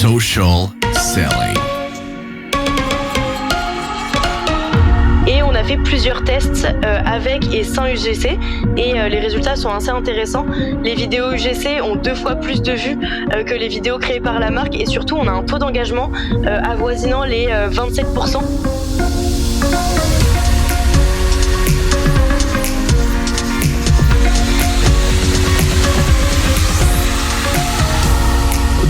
Social selling. Et on a fait plusieurs tests avec et sans UGC et les résultats sont assez intéressants. Les vidéos UGC ont 2 fois plus de vues que les vidéos créées par la marque et surtout on a un taux d'engagement avoisinant les 27%.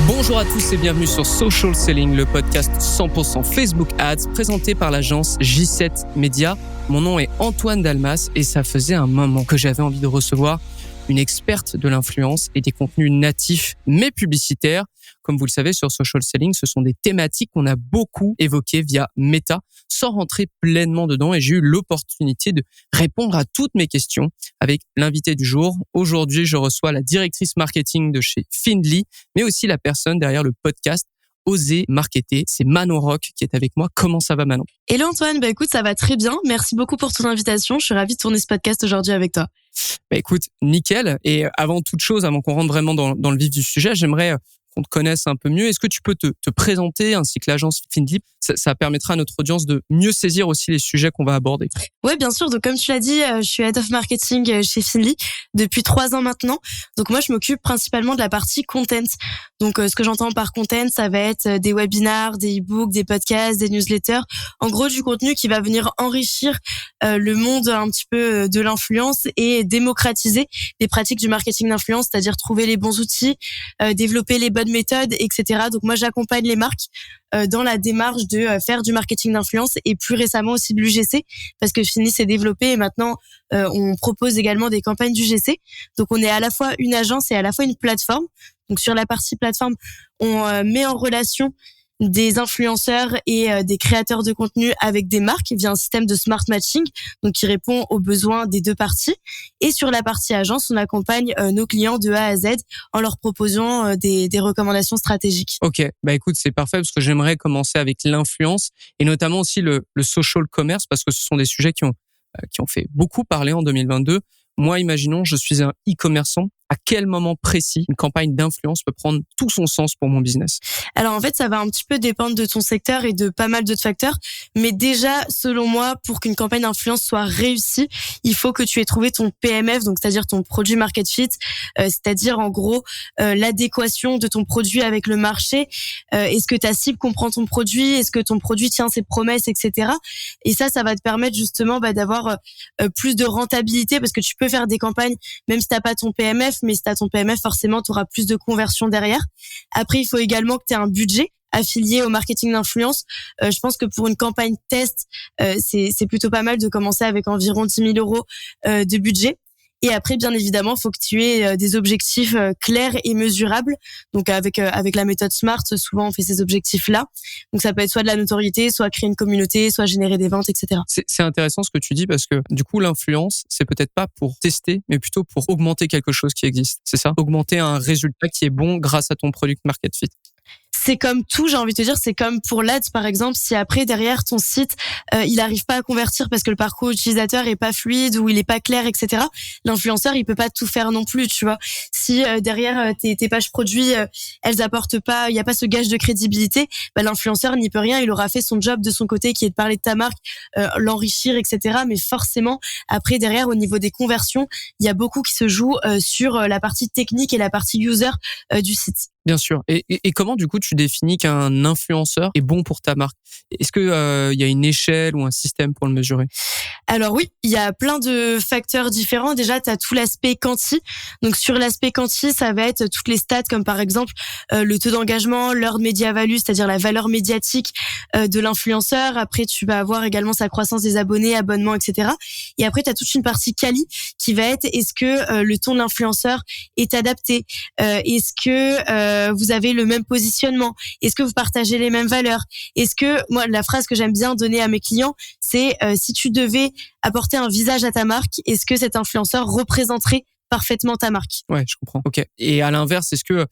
Bonjour à tous et bienvenue sur Social Selling, le podcast 100% Facebook Ads présenté par l'agence J7 Media. Mon nom est Antoine Dalmas et ça faisait un moment que j'avais envie de recevoir une experte de l'influence et des contenus natifs mais publicitaires. Comme vous le savez, sur Social Selling, ce sont des thématiques qu'on a beaucoup évoquées via Meta sans rentrer pleinement dedans et j'ai eu l'opportunité de répondre à toutes mes questions avec l'invité du jour. Aujourd'hui, je reçois la directrice marketing de chez Findly, mais aussi la personne derrière le podcast Oser Marketer. C'est Manon Rock qui est avec moi. Comment ça va, Manon? Hello Antoine, écoute, ça va très bien. Merci beaucoup pour ton invitation. Je suis ravie de tourner ce podcast aujourd'hui avec toi. Écoute, nickel. Et avant toute chose, avant qu'on rentre vraiment dans le vif du sujet, j'aimerais qu'on te connaisse un peu mieux. Est-ce que tu peux te présenter ainsi que l'agence Findly? Ça permettra à notre audience de mieux saisir aussi les sujets qu'on va aborder. Ouais, bien sûr. Donc, comme tu l'as dit, je suis Head of Marketing chez Findly depuis 3 ans maintenant. Donc, moi, je m'occupe principalement de la partie content. Donc, ce que j'entends par content, ça va être des webinars, des e-books, des podcasts, des newsletters. En gros, du contenu qui va venir enrichir le monde un petit peu de l'influence et démocratiser les pratiques du marketing d'influence, c'est-à-dire trouver les bons outils, développer les bonnes méthodes, etc. Donc, moi, j'accompagne les marques dans la démarche de faire du marketing d'influence et plus récemment aussi de l'UGC parce que Findly s'est développé et maintenant on propose également des campagnes d'UGC. Donc on est à la fois une agence et à la fois une plateforme. Donc sur la partie plateforme, on met en relation des influenceurs et des créateurs de contenu avec des marques via un système de smart matching, donc qui répond aux besoins des 2 parties. Et sur la partie agence, on accompagne nos clients de A à Z en leur proposant des recommandations stratégiques. Ok, écoute, c'est parfait parce que j'aimerais commencer avec l'influence et notamment aussi le social commerce parce que ce sont des sujets qui ont fait beaucoup parler en 2022. Moi, imaginons, je suis un e-commerçant. À quel moment précis une campagne d'influence peut prendre tout son sens pour mon business? Alors en fait, ça va un petit peu dépendre de ton secteur et de pas mal d'autres facteurs. Mais déjà, selon moi, pour qu'une campagne d'influence soit réussie, il faut que tu aies trouvé ton PMF, donc c'est-à-dire ton produit market fit, c'est-à-dire en gros l'adéquation de ton produit avec le marché. Est-ce que ta cible comprend ton produit? Est-ce que ton produit tient ses promesses, etc. Et ça va te permettre justement d'avoir plus de rentabilité parce que tu peux faire des campagnes même si t'as pas ton PMF. Mais si tu as ton PMF, forcément, tu auras plus de conversion derrière. Après, il faut également que tu aies un budget affilié au marketing d'influence. Je pense que pour une campagne test, c'est plutôt pas mal de commencer avec environ 10 000 euros de budget. Et après, bien évidemment, il faut que tu aies des objectifs clairs et mesurables. Donc, avec la méthode SMART, souvent, on fait ces objectifs-là. Donc, ça peut être soit de la notoriété, soit créer une communauté, soit générer des ventes, etc. C'est intéressant ce que tu dis parce que du coup, l'influence, c'est peut-être pas pour tester, mais plutôt pour augmenter quelque chose qui existe. C'est ça? Augmenter un résultat qui est bon grâce à ton product market fit. C'est comme tout, j'ai envie de te dire, c'est comme pour l'Ads par exemple, si après derrière ton site, il arrive pas à convertir parce que le parcours utilisateur est pas fluide ou il est pas clair, etc. L'influenceur, il peut pas tout faire non plus, tu vois. Si derrière tes pages produits, elles apportent pas, il y a pas ce gage de crédibilité, l'influenceur n'y peut rien, il aura fait son job de son côté qui est de parler de ta marque, l'enrichir, etc. Mais forcément, après derrière au niveau des conversions, il y a beaucoup qui se joue sur la partie technique et la partie user du site. Bien sûr. Et comment, du coup, tu définis qu'un influenceur est bon pour ta marque? Est-ce que y a une échelle ou un système pour le mesurer? Alors oui, il y a plein de facteurs différents. Déjà, tu as tout l'aspect quanti. Donc sur l'aspect quanti, ça va être toutes les stats comme par exemple le taux d'engagement, l'earned media value, c'est-à-dire la valeur médiatique de l'influenceur. Après, tu vas avoir également sa croissance des abonnés, abonnements, etc. Et après, tu as toute une partie quali qui va être est-ce que le ton de l'influenceur est adapté? Est-ce que vous avez le même positionnement? Est-ce que vous partagez les mêmes valeurs? Est-ce que, moi, la phrase que j'aime bien donner à mes clients, c'est si tu devais apporter un visage à ta marque, est-ce que cet influenceur représenterait parfaitement ta marque? Ouais, je comprends. Ok. Et à l'inverse, est-ce que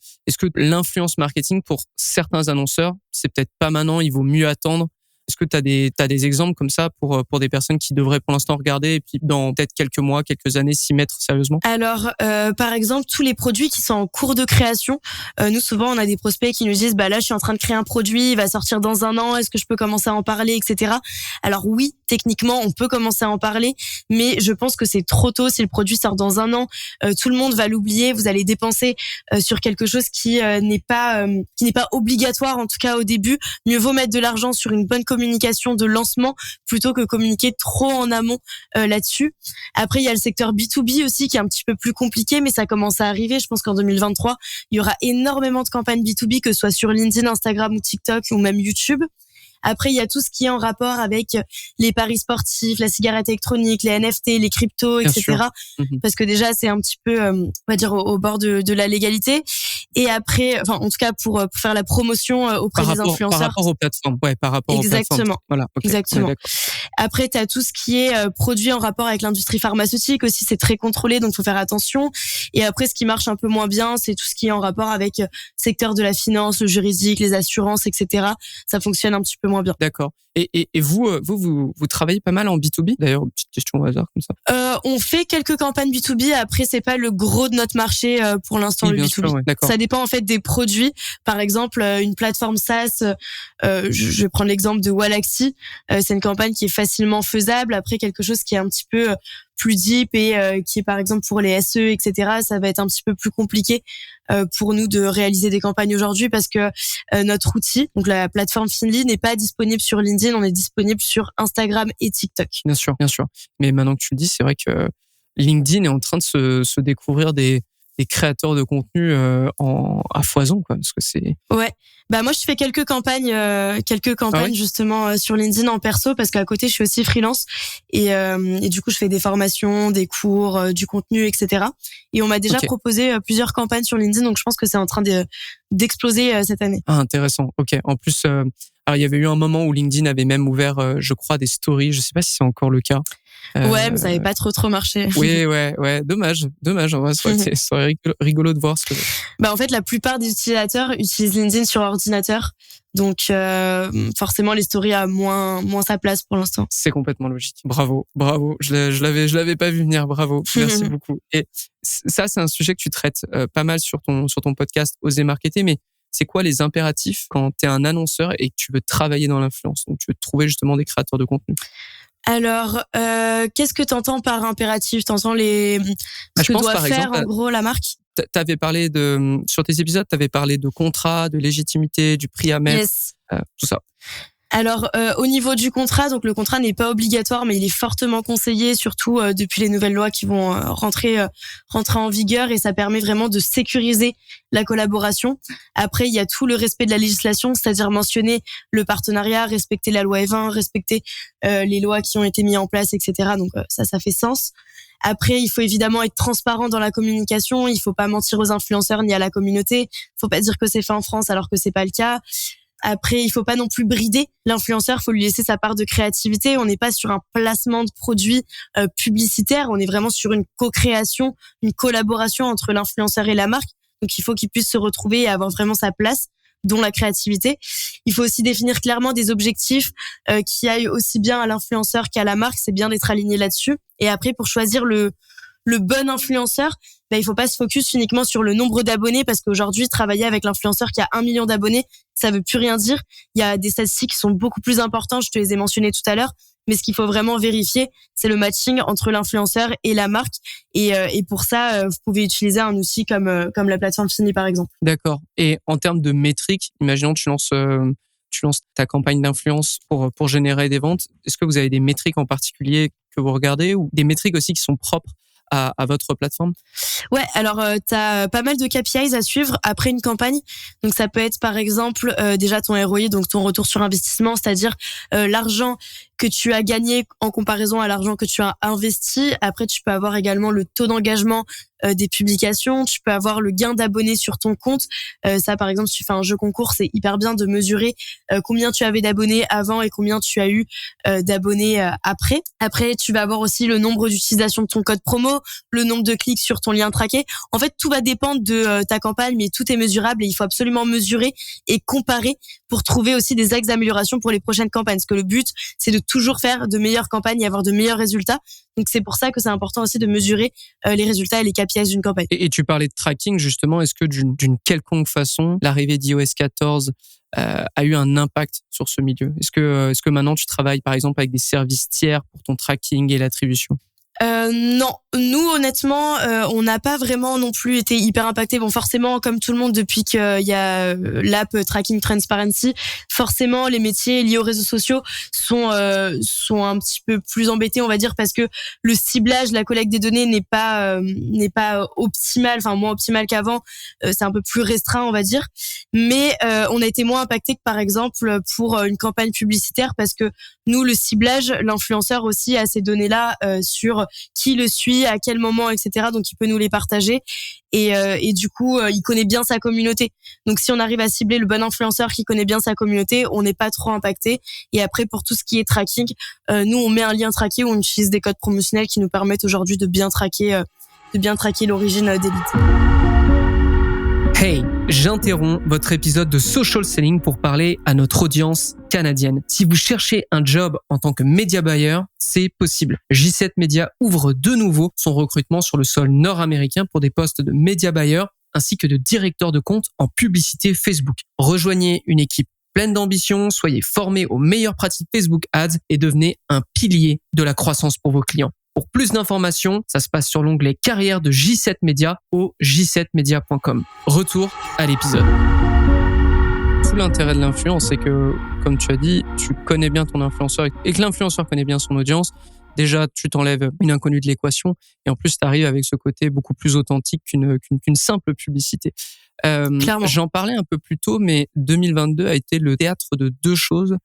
l'influence marketing pour certains annonceurs, c'est peut-être pas maintenant, il vaut mieux attendre Est-ce que t'as des exemples comme ça pour des personnes qui devraient pour l'instant regarder et puis dans peut-être quelques mois, quelques années s'y mettre sérieusement? Alors, par exemple, tous les produits qui sont en cours de création, nous souvent on a des prospects qui nous disent bah là je suis en train de créer un produit, il va sortir dans 1 an, est-ce que je peux commencer à en parler, etc. Alors oui, techniquement on peut commencer à en parler, mais je pense que c'est trop tôt. Si le produit sort dans 1 an, tout le monde va l'oublier. Vous allez dépenser sur quelque chose qui n'est pas obligatoire, en tout cas au début. Mieux vaut mettre de l'argent sur une bonne communication de lancement plutôt que communiquer trop en amont là-dessus. Après, il y a le secteur B2B aussi qui est un petit peu plus compliqué, mais ça commence à arriver. Je pense qu'en 2023, il y aura énormément de campagnes B2B, que ce soit sur LinkedIn, Instagram ou TikTok ou même YouTube. Après, il y a tout ce qui est en rapport avec les paris sportifs, la cigarette électronique, les NFT, les cryptos, etc. Parce que déjà, c'est un petit peu, on va dire, au bord de la légalité. Et après, enfin, en tout cas, pour faire la promotion auprès des influenceurs. Par rapport aux plateformes. Ouais, par rapport aux plateformes. Exactement. Voilà. Okay. Exactement. Après, t'as tout ce qui est produit en rapport avec l'industrie pharmaceutique aussi. C'est très contrôlé, donc faut faire attention. Et après, ce qui marche un peu moins bien, c'est tout ce qui est en rapport avec secteur de la finance, le juridique, les assurances, etc. Ça fonctionne un petit peu moins bien. D'accord. Et vous travaillez pas mal en B2B? D'ailleurs, petite question au hasard comme ça. On fait quelques campagnes B2B. Après, c'est pas le gros de notre marché pour l'instant, oui, le B2B. Sûr, ouais, ça dépend en fait des produits. Par exemple, une plateforme SaaS, je vais prendre l'exemple de Wallaxy. C'est une campagne qui est facilement faisable. Après, quelque chose qui est un petit peu plus deep et qui est par exemple pour les SE, etc. Ça va être un petit peu plus compliqué pour nous de réaliser des campagnes aujourd'hui parce que notre outil, donc la plateforme Finly, n'est pas disponible sur LinkedIn. On est disponible sur Instagram et TikTok. Bien sûr, bien sûr. Mais maintenant que tu le dis, c'est vrai que LinkedIn est en train de se découvrir des créateurs de contenu à foison, quoi, parce que c'est. Ouais. Bah moi je fais quelques campagnes justement sur LinkedIn en perso parce qu'à côté je suis aussi freelance et du coup je fais des formations, des cours, du contenu, etc. Et on m'a déjà proposé plusieurs campagnes sur LinkedIn, donc je pense que c'est en train d'exploser cette année. Ah, intéressant. Ok. En plus, alors il y avait eu un moment où LinkedIn avait même ouvert, je crois, des stories. Je sais pas si c'est encore le cas. Ouais, mais ça avait pas trop marché. Oui, ouais. Dommage. En vrai, ça serait rigolo de voir ce que. Bah, en fait, la plupart des utilisateurs utilisent LinkedIn sur ordinateur. Donc, forcément, les stories a moins sa place pour l'instant. C'est complètement logique. Bravo. Je l'avais pas vu venir. Bravo. Merci beaucoup. Et ça, c'est un sujet que tu traites pas mal sur ton podcast Oser Marketer, mais c'est quoi les impératifs quand t'es un annonceur et que tu veux travailler dans l'influence? Donc, tu veux trouver justement des créateurs de contenu. Alors, qu'est-ce que t'entends par impératif? T'entends ce que doit faire en gros la marque? T'avais parlé sur tes épisodes, t'avais parlé de contrat, de légitimité, du prix à mettre, tout ça. Alors, au niveau du contrat, donc le contrat n'est pas obligatoire, mais il est fortement conseillé, surtout depuis les nouvelles lois qui vont rentrer en vigueur, et ça permet vraiment de sécuriser la collaboration. Après, il y a tout le respect de la législation, c'est-à-dire mentionner le partenariat, respecter la loi E20, respecter les lois qui ont été mises en place, etc. Donc ça fait sens. Après, il faut évidemment être transparent dans la communication. Il faut pas mentir aux influenceurs ni à la communauté. Il faut pas dire que c'est fait en France alors que c'est pas le cas. Après, il faut pas non plus brider l'influenceur, faut lui laisser sa part de créativité. On n'est pas sur un placement de produit publicitaire, on est vraiment sur une co-création, une collaboration entre l'influenceur et la marque. Donc il faut qu'il puisse se retrouver et avoir vraiment sa place, dont la créativité. Il faut aussi définir clairement des objectifs qui aillent aussi bien à l'influenceur qu'à la marque, c'est bien d'être aligné là-dessus. Et après, pour choisir le bon influenceur, il faut pas se focus uniquement sur le nombre d'abonnés parce qu'aujourd'hui, travailler avec l'influenceur qui a 1 million d'abonnés, ça veut plus rien dire. Il y a des statistiques qui sont beaucoup plus importantes, je te les ai mentionnées tout à l'heure, mais ce qu'il faut vraiment vérifier, c'est le matching entre l'influenceur et la marque. Et pour ça, vous pouvez utiliser un outil comme la plateforme Finly, par exemple. D'accord. Et en termes de métriques, imaginons tu lances ta campagne d'influence pour générer des ventes. Est-ce que vous avez des métriques en particulier que vous regardez ou des métriques aussi qui sont propres à votre plateforme? Ouais, alors t'as pas mal de KPIs à suivre après une campagne. Donc ça peut être par exemple déjà ton ROI, donc ton retour sur investissement, c'est-à-dire l'argent que tu as gagné en comparaison à l'argent que tu as investi. Après, tu peux avoir également le taux d'engagement des publications, tu peux avoir le gain d'abonnés sur ton compte. Ça, par exemple, si tu fais un jeu concours, c'est hyper bien de mesurer combien tu avais d'abonnés avant et combien tu as eu d'abonnés après. Après, tu vas avoir aussi le nombre d'utilisations de ton code promo, le nombre de clics sur ton lien traqué. En fait, tout va dépendre de ta campagne, mais tout est mesurable et il faut absolument mesurer et comparer pour trouver aussi des axes d'amélioration pour les prochaines campagnes. Parce que le but, c'est de toujours faire de meilleures campagnes et avoir de meilleurs résultats. Donc, c'est pour ça que c'est important aussi de mesurer les résultats et les KPIs d'une campagne. Et tu parlais de tracking, justement. Est-ce que d'une quelconque façon, l'arrivée d'iOS 14 a eu un impact sur ce milieu? Est-ce que maintenant, tu travailles, par exemple, avec des services tiers pour ton tracking et l'attribution? Non, nous honnêtement, on n'a pas vraiment non plus été hyper impactés. Bon, forcément, comme tout le monde, depuis qu'il y a l'app Tracking Transparency, forcément les métiers liés aux réseaux sociaux sont un petit peu plus embêtés, on va dire, parce que le ciblage, la collecte des données n'est pas optimal, enfin moins optimal qu'avant. C'est un peu plus restreint, on va dire. Mais on a été moins impactés que par exemple pour une campagne publicitaire, parce que nous, le ciblage, l'influenceur aussi a ces données-là sur qui le suit, à quel moment, etc. Donc, il peut nous les partager. Et du coup, il connaît bien sa communauté. Donc, si on arrive à cibler le bon influenceur qui connaît bien sa communauté, on n'est pas trop impacté. Et après, pour tout ce qui est tracking, nous, on met un lien traqué où on utilise des codes promotionnels qui nous permettent aujourd'hui de bien traquer l'origine des leads. Hey, j'interromps votre épisode de Social Selling pour parler à notre audience canadienne. Si vous cherchez un job en tant que média buyer, c'est possible. J7 Media ouvre de nouveau son recrutement sur le sol nord-américain pour des postes de média buyer ainsi que de directeur de compte en publicité Facebook. Rejoignez une équipe pleine d'ambition, soyez formés aux meilleures pratiques Facebook Ads et devenez un pilier de la croissance pour vos clients. Pour plus d'informations, ça se passe sur l'onglet carrière de J7 Media au j7media.com. Retour à l'épisode. Tout l'intérêt de l'influence, c'est que, comme tu as dit, tu connais bien ton influenceur et que l'influenceur connaît bien son audience. Déjà, tu t'enlèves une inconnue de l'équation et en plus, tu arrives avec ce côté beaucoup plus authentique qu'une simple publicité. Clairement. J'en parlais un peu plus tôt, mais 2022 a été le théâtre de deux choses.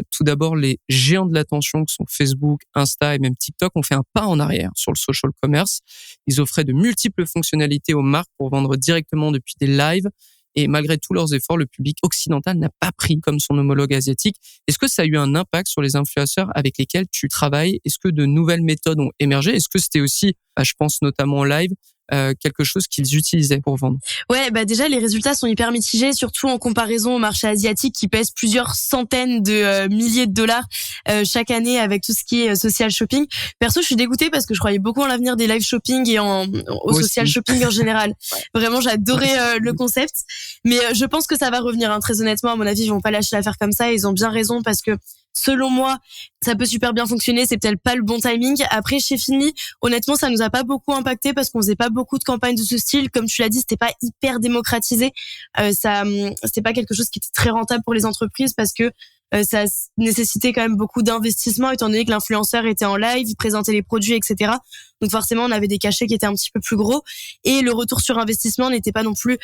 Tout d'abord, les géants de l'attention que sont Facebook, Insta et même TikTok ont fait un pas en arrière sur le social commerce. Ils offraient de multiples fonctionnalités aux marques pour vendre directement depuis des lives. Et malgré tous leurs efforts, le public occidental n'a pas pris comme son homologue asiatique. Est-ce que ça a eu un impact sur les influenceurs avec lesquels tu travailles? Est-ce que de nouvelles méthodes ont émergé? Est-ce que c'était aussi, je pense notamment au live, quelque chose qu'ils utilisaient pour vendre? Ouais, déjà les résultats sont hyper mitigés, surtout en comparaison au marché asiatique qui pèse plusieurs centaines de milliers de dollars chaque année avec tout ce qui est social shopping. Perso, je suis dégoûtée parce que je croyais beaucoup en l'avenir des live shopping et au social shopping en général. Vraiment, j'adorais le concept, mais je pense que ça va revenir. Très honnêtement, à mon avis, ils vont pas lâcher l'affaire comme ça. Ils ont bien raison parce que selon moi, ça peut super bien fonctionner. C'est peut-être pas le bon timing. Après, chez Finly, honnêtement, ça nous a pas beaucoup impacté parce qu'on faisait pas beaucoup de campagnes de ce style. Comme tu l'as dit, c'était pas hyper démocratisé. C'était pas quelque chose qui était très rentable pour les entreprises parce que ça nécessitait quand même beaucoup d'investissement étant donné que l'influenceur était en live, il présentait les produits, etc. Donc forcément, on avait des cachets qui étaient un petit peu plus gros et le retour sur investissement n'était pas non plus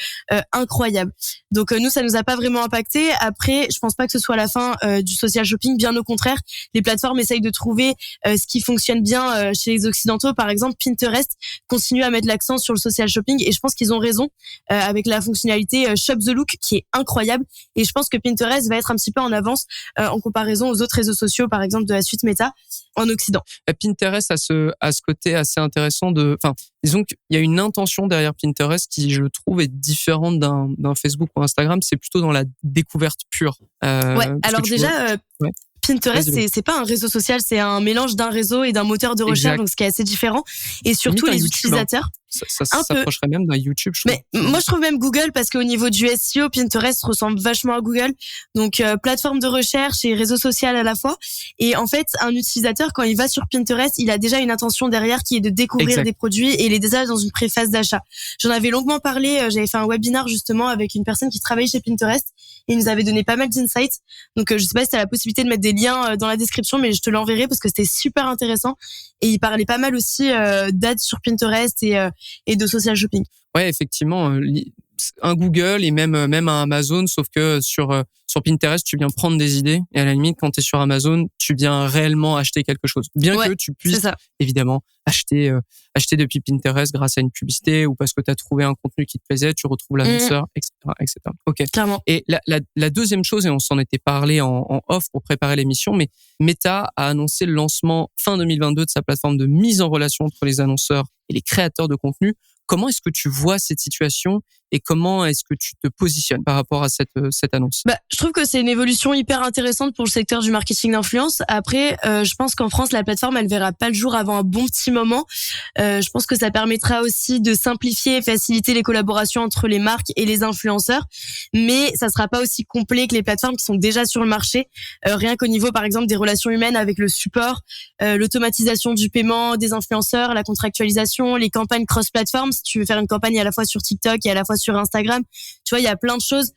incroyable. Donc nous, ça nous a pas vraiment impacté. Après, je pense pas que ce soit la fin du social shopping. Bien au contraire, les plateformes essayent de trouver ce qui fonctionne bien chez les Occidentaux. Par exemple, Pinterest continue à mettre l'accent sur le social shopping et je pense qu'ils ont raison avec la fonctionnalité Shop the Look qui est incroyable. Et je pense que Pinterest va être un petit peu en avance en comparaison aux autres réseaux sociaux, par exemple de la suite Meta en Occident. Pinterest a ce côté assez intéressant disons qu'il y a une intention derrière Pinterest qui, je trouve, est différente d'un Facebook ou Instagram. C'est plutôt dans la découverte pure. Alors déjà, Pinterest, c'est pas un réseau social, c'est un mélange d'un réseau et d'un moteur de recherche, donc ce qui est assez différent. Et surtout, les utilisateurs... Ça s'approcherait même d'un YouTube, je trouve. Mais moi, je trouve même Google, parce qu'au niveau du SEO, Pinterest ressemble vachement à Google. Donc, plateforme de recherche et réseau social à la fois. Et en fait, un utilisateur, quand il va sur Pinterest, il a déjà une intention derrière qui est de découvrir des produits et les déjà dans une préface d'achat. J'en avais longuement parlé, j'avais fait un webinar justement avec une personne qui travaille chez Pinterest et il nous avait donné pas mal d'insights. Donc, je sais pas si tu as la possibilité de mettre des liens dans la description, mais je te l'enverrai parce que c'était super intéressant. Et il parlait pas mal aussi d'ads sur Pinterest et de social shopping. Ouais, effectivement, un Google et même un Amazon, sauf que sur Pinterest, tu viens prendre des idées et à la limite, quand tu es sur Amazon, tu viens réellement acheter quelque chose. Bien que tu puisses évidemment acheter depuis Pinterest grâce à une publicité ou parce que tu as trouvé un contenu qui te plaisait, tu retrouves l'annonceur, etc., etc. OK. Clairement. Et la deuxième chose, et on s'en était parlé en off pour préparer l'émission, mais Meta a annoncé le lancement fin 2022 de sa plateforme de mise en relation entre les annonceurs et les créateurs de contenu. Comment est-ce que tu vois cette situation et comment est-ce que tu te positionnes par rapport à cette annonce? Je trouve que c'est une évolution hyper intéressante pour le secteur du marketing d'influence. Après, je pense qu'en France, la plateforme, elle verra pas le jour avant un bon petit moment. Je pense que ça permettra aussi de simplifier et faciliter les collaborations entre les marques et les influenceurs. Mais ça sera pas aussi complet que les plateformes qui sont déjà sur le marché. Rien qu'au niveau, par exemple, des relations humaines avec le support, l'automatisation du paiement des influenceurs, la contractualisation, les campagnes cross-platform. Si tu veux faire une campagne à la fois sur TikTok et à la fois sur Instagram, tu vois, il y a plein de choses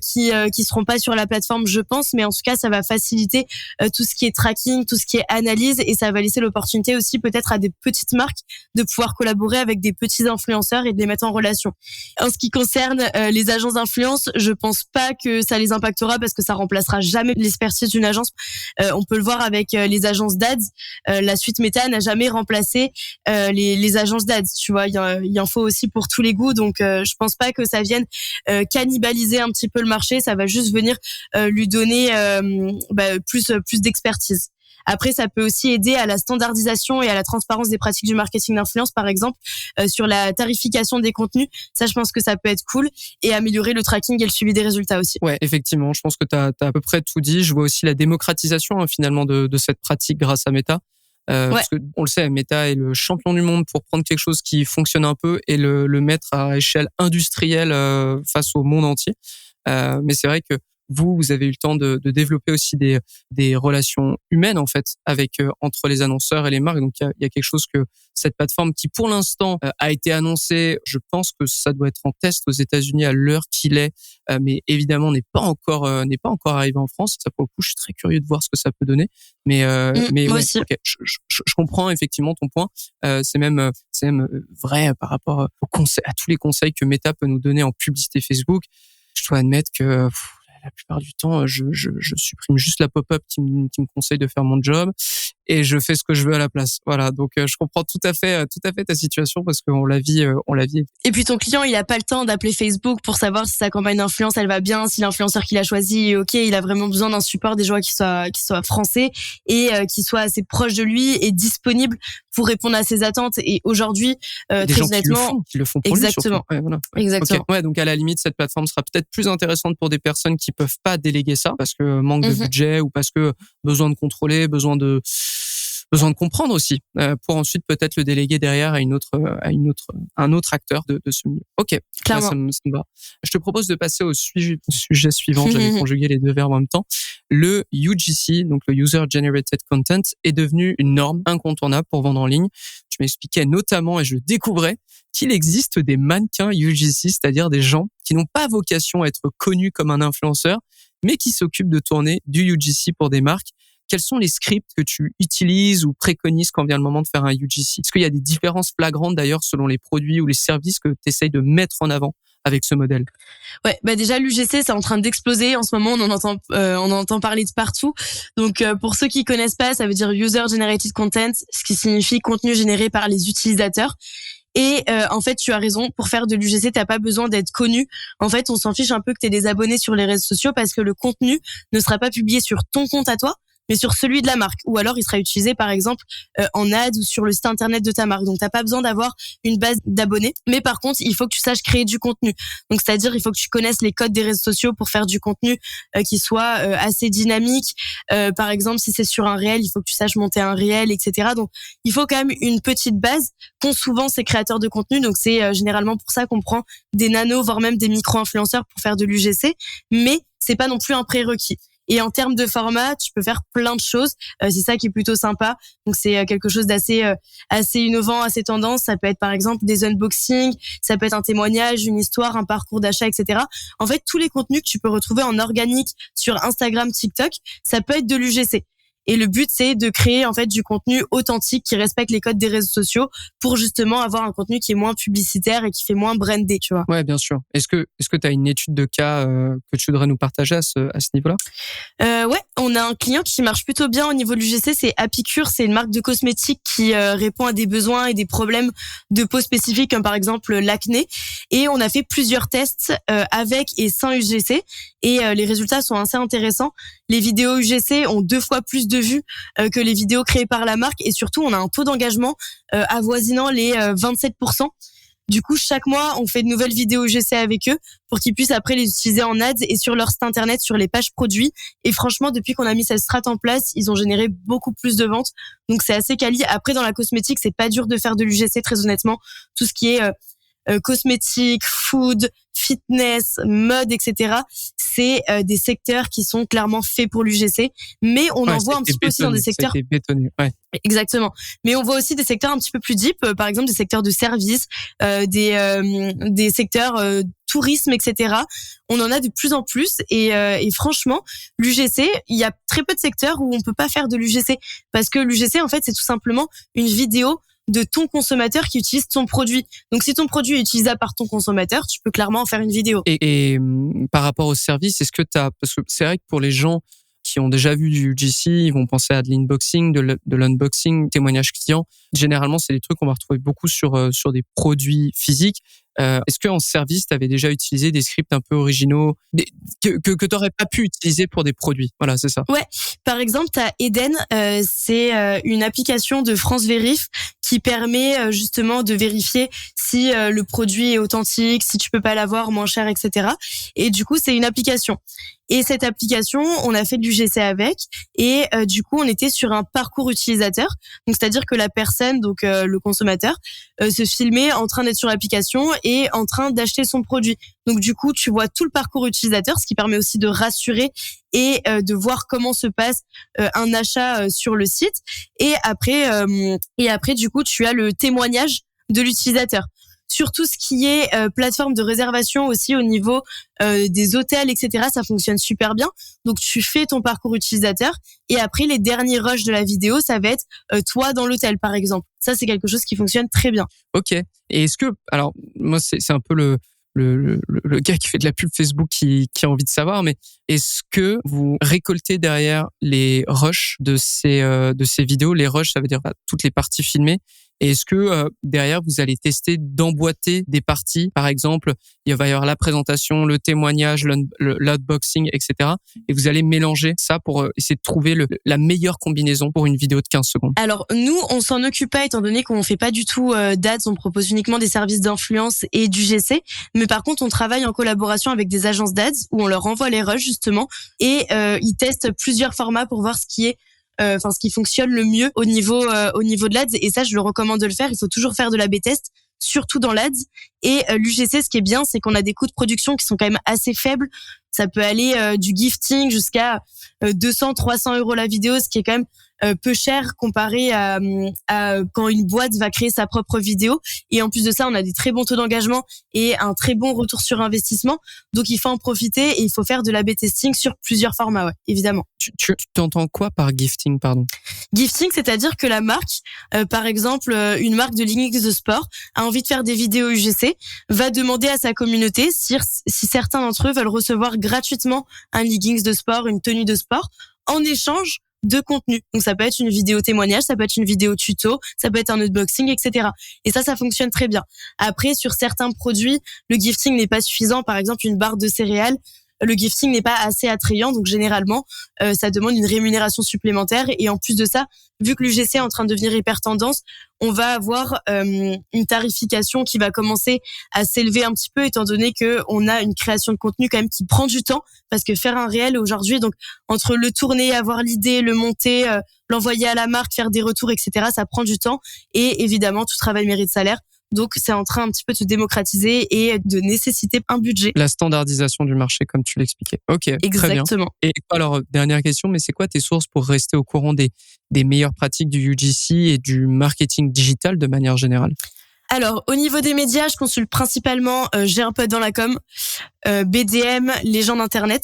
qui seront pas sur la plateforme, je pense, mais en tout cas, ça va faciliter tout ce qui est tracking, tout ce qui est analyse, et ça va laisser l'opportunité aussi peut-être à des petites marques de pouvoir collaborer avec des petits influenceurs et de les mettre en relation. En ce qui concerne les agences d'influence, je pense pas que ça les impactera parce que ça remplacera jamais l'expertise d'une agence. On peut le voir avec les agences d'ads. La suite Meta n'a jamais remplacé les agences d'ads. Tu vois, il en faut aussi pour tous les goûts, donc je pense pas que ça vienne cannibaliser un petit peu le marché. Ça va juste venir lui donner plus d'expertise. Après, ça peut aussi aider à la standardisation et à la transparence des pratiques du marketing d'influence, par exemple, sur la tarification des contenus. Ça, je pense que ça peut être cool, et améliorer le tracking et le suivi des résultats aussi. Ouais, effectivement, je pense que t'as à peu près tout dit. Je vois aussi la démocratisation finalement de cette pratique grâce à Meta. Parce que on le sait, Meta est le champion du monde pour prendre quelque chose qui fonctionne un peu et le mettre à échelle industrielle face au monde entier. Mais c'est vrai que vous avez eu le temps de développer aussi des relations humaines en fait avec entre les annonceurs et les marques. Donc il y a quelque chose que cette plateforme qui pour l'instant a été annoncée, je pense que ça doit être en test aux États-Unis à l'heure qu'il est, mais évidemment n'est pas encore arrivé en France. Ça pour le coup, je suis très curieux de voir ce que ça peut donner. Mais moi ouais, aussi. okay, je comprends effectivement ton point. C'est même vrai par rapport à tous les conseils que Meta peut nous donner en publicité Facebook. Je dois admettre que la plupart du temps, je supprime juste la pop-up qui me conseille de faire mon job et je fais ce que je veux à la place. Voilà. Donc, je comprends tout à fait ta situation parce qu'on la vit. Et puis ton client, il a pas le temps d'appeler Facebook pour savoir si sa campagne d'influence elle va bien, si l'influenceur qu'il a choisi est ok. Il a vraiment besoin d'un support des gens qui soit français et qui soit assez proche de lui et disponible pour répondre à ses attentes. Et aujourd'hui, des très gens honnêtement, qui le font pour exactement. lui. Ouais, voilà. Exactement. Okay. Ouais, donc à la limite, cette plateforme sera peut-être plus intéressante pour des personnes qui peuvent pas déléguer ça parce que manque de budget ou parce que besoin de contrôler, besoin de comprendre aussi pour ensuite peut-être le déléguer derrière à un autre acteur de ce milieu. Ok, clairement. Ça me va. Je te propose de passer au sujet suivant. J'avais conjugué les deux verbes en même temps. Le UGC, donc le User Generated Content, est devenu une norme incontournable pour vendre en ligne. Tu m'expliquais notamment, et je le découvrais, qu'il existe des mannequins UGC, c'est-à-dire des gens qui n'ont pas vocation à être connus comme un influenceur, mais qui s'occupent de tourner du UGC pour des marques. Quels sont les scripts que tu utilises ou préconises quand vient le moment de faire un UGC? Est-ce qu'il y a des différences flagrantes d'ailleurs selon les produits ou les services que tu essayes de mettre en avant avec ce modèle? Ouais, déjà l'UGC c'est en train d'exploser en ce moment, on en entend parler de partout. Donc pour ceux qui connaissent pas, ça veut dire User Generated Content, ce qui signifie contenu généré par les utilisateurs. Et en fait, tu as raison, pour faire de l'UGC, t'as pas besoin d'être connu. En fait, on s'en fiche un peu que t'aies des abonnés sur les réseaux sociaux parce que le contenu ne sera pas publié sur ton compte à toi, mais sur celui de la marque, ou alors il sera utilisé par exemple en ad ou sur le site internet de ta marque. Donc t'as pas besoin d'avoir une base d'abonnés, mais par contre il faut que tu saches créer du contenu. Donc c'est-à-dire il faut que tu connaisses les codes des réseaux sociaux pour faire du contenu qui soit assez dynamique. Par exemple si c'est sur un réel, il faut que tu saches monter un réel, etc. Donc il faut quand même une petite base qu'ont souvent ces créateurs de contenu. Donc c'est généralement pour ça qu'on prend des nanos voire même des micro-influenceurs pour faire de l'UGC, mais c'est pas non plus un prérequis. Et en termes de format, tu peux faire plein de choses. C'est ça qui est plutôt sympa. Donc c'est quelque chose d'assez innovant, assez tendance. Ça peut être par exemple des unboxings, ça peut être un témoignage, une histoire, un parcours d'achat, etc. En fait, tous les contenus que tu peux retrouver en organique sur Instagram, TikTok, ça peut être de l'UGC. Et le but, c'est de créer en fait du contenu authentique qui respecte les codes des réseaux sociaux pour justement avoir un contenu qui est moins publicitaire et qui fait moins brandé, tu vois. Ouais, bien sûr. Est-ce que tu as une étude de cas que tu voudrais nous partager à ce niveau-là? Ouais, on a un client qui marche plutôt bien au niveau de l'UGC, c'est Apicure, c'est une marque de cosmétiques qui répond à des besoins et des problèmes de peau spécifiques comme par exemple l'acné. Et on a fait plusieurs tests avec et sans UGC et les résultats sont assez intéressants. Les vidéos UGC ont 2 fois plus de vues que les vidéos créées par la marque et surtout on a un taux d'engagement avoisinant les 27%. Du coup, chaque mois, on fait de nouvelles vidéos UGC avec eux pour qu'ils puissent après les utiliser en ads et sur leur site internet, sur les pages produits. Et franchement, depuis qu'on a mis cette strat en place, ils ont généré beaucoup plus de ventes. Donc, c'est assez quali. Après, dans la cosmétique, c'est pas dur de faire de l'UGC, très honnêtement. Tout ce qui est cosmétique, food, fitness, mode, etc. C'est des secteurs qui sont clairement faits pour l'UGC. Mais on en voit un petit peu aussi dans des secteurs... bétonné, ouais. Exactement. Mais on voit aussi des secteurs un petit peu plus deep, par exemple des secteurs de services, des secteurs tourisme, etc. On en a de plus en plus et franchement, l'UGC, il y a très peu de secteurs où on peut pas faire de l'UGC parce que l'UGC, en fait, c'est tout simplement une vidéo de ton consommateur qui utilise ton produit. Donc, si ton produit est utilisable par ton consommateur, tu peux clairement en faire une vidéo. Et par rapport au service, est-ce que parce que c'est vrai que pour les gens qui ont déjà vu du UGC, ils vont penser à de l'inboxing, de l'unboxing, témoignage client. Généralement, c'est des trucs qu'on va retrouver beaucoup sur des produits physiques. Est-ce qu'en service, tu avais déjà utilisé des scripts un peu originaux que tu n'aurais pas pu utiliser pour des produits? Voilà, c'est ça. Ouais, par exemple, tu as Eden, c'est une application de France Vérif qui permet justement de vérifier si le produit est authentique, si tu peux pas l'avoir moins cher, etc. Et du coup, c'est une application. Et cette application, on a fait de l'UGC avec et du coup, on était sur un parcours utilisateur. Donc, c'est-à-dire que la personne, donc le consommateur, se filmait en train d'être sur l'application et en train d'acheter son produit. Donc, du coup, tu vois tout le parcours utilisateur, ce qui permet aussi de rassurer et de voir comment se passe un achat sur le site. Et après, du coup, tu as le témoignage de l'utilisateur. Sur tout ce qui est plateforme de réservation aussi au niveau des hôtels, etc., ça fonctionne super bien. Donc, tu fais ton parcours utilisateur et après, les derniers rushs de la vidéo, ça va être toi dans l'hôtel, par exemple. Ça, c'est quelque chose qui fonctionne très bien. Ok. Et est-ce que, alors, moi, c'est un peu le gars qui fait de la pub Facebook qui a envie de savoir, mais est-ce que vous récoltez derrière les rushs de ces vidéos? Les rushs, ça veut dire toutes les parties filmées. Et est-ce que derrière, vous allez tester d'emboîter des parties? Par exemple, il va y avoir la présentation, le témoignage, l'unboxing, etc. Et vous allez mélanger ça pour essayer de trouver la meilleure combinaison pour une vidéo de 15 secondes. Alors, nous, on s'en occupe pas étant donné qu'on fait pas du tout d'ads, on propose uniquement des services d'influence et du GC. Mais par contre, on travaille en collaboration avec des agences d'ads où on leur envoie les rushs justement et ils testent plusieurs formats pour voir ce qui fonctionne le mieux au niveau de l'ADS. Et ça, je le recommande de le faire. Il faut toujours faire de l'A/B test, surtout dans l'ADS. Et l'UGC, ce qui est bien, c'est qu'on a des coûts de production qui sont quand même assez faibles. Ça peut aller du gifting jusqu'à 200, 300 € la vidéo, ce qui est quand même peu cher comparé à quand une boîte va créer sa propre vidéo. Et en plus de ça, on a des très bons taux d'engagement et un très bon retour sur investissement. Donc, il faut en profiter et il faut faire de l'A/B testing sur plusieurs formats, ouais, évidemment. Tu t'entends quoi par gifting, pardon? Gifting, c'est-à-dire que la marque, par exemple, une marque de leggings de sport a envie de faire des vidéos UGC, va demander à sa communauté si certains d'entre eux veulent recevoir gratuitement un leggings de sport, une tenue de sport, en échange de contenu. Donc, ça peut être une vidéo témoignage, ça peut être une vidéo tuto, ça peut être un unboxing, etc. Et ça fonctionne très bien. Après, sur certains produits, le gifting n'est pas suffisant. Par exemple, une barre de céréales, le gifting n'est pas assez attrayant. Donc, généralement, ça demande une rémunération supplémentaire. Et en plus de ça, vu que l'UGC est en train de devenir hyper tendance, on va avoir une tarification qui va commencer à s'élever un petit peu, étant donné que on a une création de contenu quand même qui prend du temps, parce que faire un réel aujourd'hui, donc entre le tourner, avoir l'idée, le monter, l'envoyer à la marque, faire des retours, etc., ça prend du temps. Et évidemment, tout travail mérite salaire. Donc, c'est en train un petit peu de se démocratiser et de nécessiter un budget. La standardisation du marché, comme tu l'expliquais. Ok, exactement. Très bien. Et alors, dernière question, mais c'est quoi tes sources pour rester au courant des meilleures pratiques du UGC et du marketing digital de manière générale? Alors, au niveau des médias, je consulte principalement J'ai un pote dans la com, BDM, les gens d'Internet.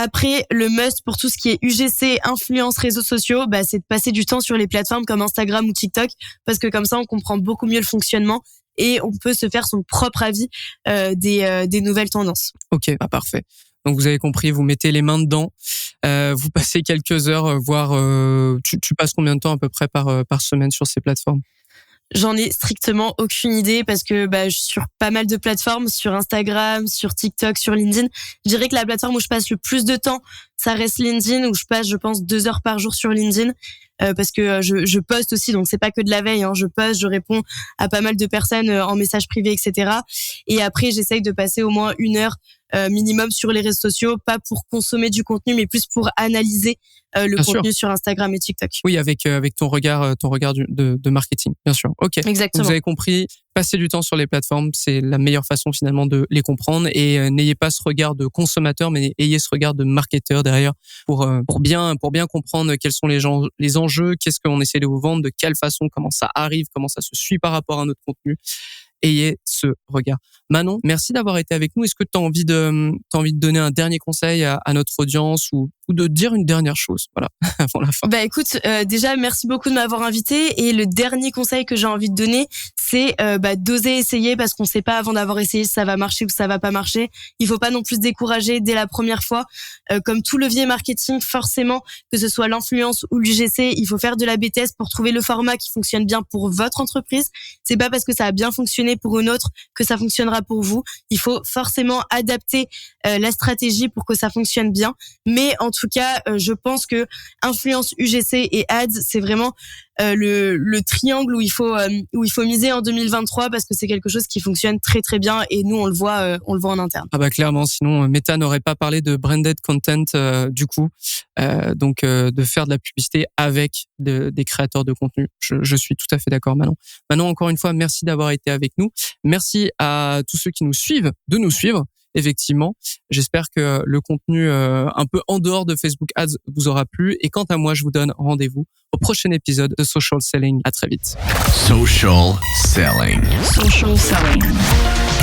Après, le must pour tout ce qui est UGC, influence, réseaux sociaux, c'est de passer du temps sur les plateformes comme Instagram ou TikTok, parce que comme ça, on comprend beaucoup mieux le fonctionnement et on peut se faire son propre avis des nouvelles tendances. Ok, parfait. Donc vous avez compris, vous mettez les mains dedans, vous passez quelques heures, voire tu passes combien de temps à peu près par semaine sur ces plateformes? J'en ai strictement aucune idée parce que je suis sur pas mal de plateformes, sur Instagram, sur TikTok, sur LinkedIn. Je dirais que la plateforme où je passe le plus de temps, ça reste LinkedIn, où je passe, je pense, 2 heures par jour sur LinkedIn. Parce que je poste aussi, donc c'est pas que de la veille, hein. Je poste, je réponds à pas mal de personnes en message privé, etc. Et après, j'essaye de passer au moins 1 heure minimum sur les réseaux sociaux, pas pour consommer du contenu, mais plus pour analyser le Bien contenu sûr. sur Instagram et TikTok. Oui, avec ton regard de marketing, bien sûr. Ok. Exactement. Donc, vous avez compris, passer du temps sur les plateformes, c'est la meilleure façon finalement de les comprendre et n'ayez pas ce regard de consommateur, mais ayez ce regard de marketeur derrière pour bien comprendre quels sont les enjeux, qu'est-ce qu'on essaie de vous vendre, de quelle façon, comment ça arrive, comment ça se suit par rapport à notre contenu. Ayez ce regard. Manon, merci d'avoir été avec nous. Est-ce que tu as envie de donner un dernier conseil à notre audience ou de dire une dernière chose, voilà, avant la fin? Écoute, déjà merci beaucoup de m'avoir invité et le dernier conseil que j'ai envie de donner, c'est d'oser essayer parce qu'on sait pas avant d'avoir essayé si ça va marcher ou si ça va pas marcher. Il faut pas non plus se décourager dès la première fois. Comme tout levier marketing, forcément, que ce soit l'influence ou l'UGC, il faut faire de la B-test pour trouver le format qui fonctionne bien pour votre entreprise. C'est pas parce que ça a bien fonctionné pour une autre que ça fonctionnera pour vous. Il faut forcément adapter la stratégie pour que ça fonctionne bien. Mais en tout cas, je pense que influence, UGC et ads, c'est vraiment le triangle où il faut miser en 2023 parce que c'est quelque chose qui fonctionne très très bien et nous on le voit en interne. Clairement, sinon Meta n'aurait pas parlé de branded content du coup. Donc de faire de la publicité avec des créateurs de contenu. Je suis tout à fait d'accord, Manon. Manon, encore une fois, merci d'avoir été avec nous. Merci à tous ceux qui nous suivent de nous suivre. Effectivement, j'espère que le contenu un peu en dehors de Facebook Ads vous aura plu. Et quant à moi, je vous donne rendez-vous au prochain épisode de Social Selling. À très vite. Social selling. Social selling.